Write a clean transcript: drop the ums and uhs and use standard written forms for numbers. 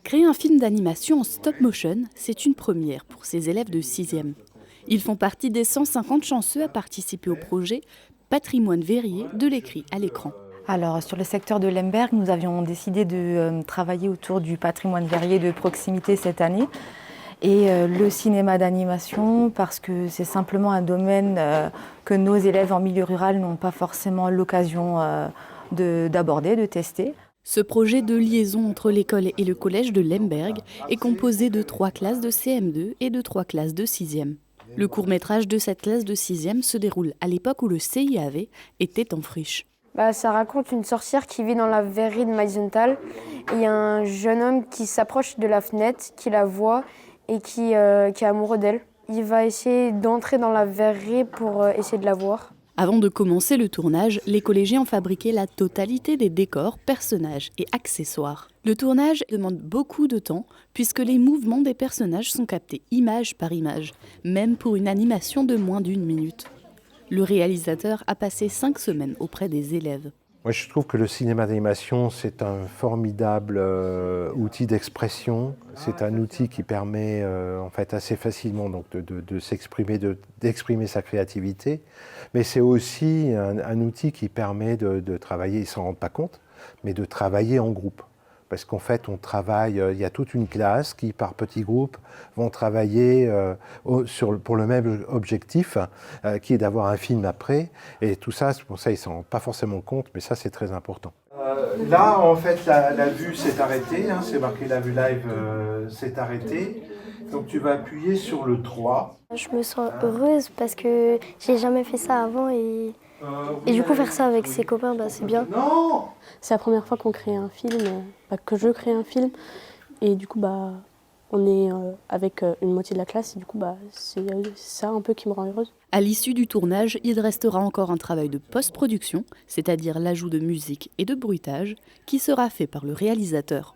Créer un film d'animation en stop motion, c'est une première pour ces élèves de 6e. Ils font partie des 150 chanceux à participer au projet Patrimoine Verrier de l'écrit à l'écran. Alors, sur le secteur de Lemberg, nous avions décidé de travailler autour du patrimoine verrier de proximité cette année. Et le cinéma d'animation, parce que c'est simplement un domaine que nos élèves en milieu rural n'ont pas forcément l'occasion d'aborder, de tester. Ce projet de liaison entre l'école et le collège de Lemberg est composé de 3 classes de CM2 et de 3 classes de 6e. Le court-métrage de cette classe de 6e se déroule à l'époque où le CIAV était en friche. Ça raconte une sorcière qui vit dans la verrerie de Meisenthal. Il y a un jeune homme qui s'approche de la fenêtre, qui la voit et qui est amoureux d'elle. Il va essayer d'entrer dans la verrerie pour essayer de la voir. Avant de commencer le tournage, les collégiens ont fabriqué la totalité des décors, personnages et accessoires. Le tournage demande beaucoup de temps puisque les mouvements des personnages sont captés image par image, même pour une animation de moins d'1 minute. Le réalisateur a passé 5 semaines auprès des élèves. Moi, je trouve que le cinéma d'animation, c'est un formidable outil d'expression. C'est un outil qui permet en fait assez facilement donc, de s'exprimer, d'exprimer sa créativité. Mais c'est aussi un outil qui permet de travailler, ils ne s'en rendent pas compte, mais de travailler en groupe. Parce qu'en fait, on travaille, il y a toute une classe qui, par petits groupes, vont travailler pour le même objectif, qui est d'avoir un film après. Et tout ça, pour ça, ils ne s'en rendent pas forcément compte, mais ça, c'est très important. Là, en fait, la vue s'est arrêtée, hein, c'est marqué la vue live s'est arrêtée. Donc, tu vas appuyer sur le 3. Je me sens heureuse parce que j'ai jamais fait ça avant et du coup, faire ça avec ses copains, c'est bien. C'est la première fois qu'on crée un film, que je crée un film. Et du coup, on est avec une moitié de la classe. Et du coup, c'est ça un peu qui me rend heureuse. À l'issue du tournage, il restera encore un travail de post-production, c'est-à-dire l'ajout de musique et de bruitage, qui sera fait par le réalisateur.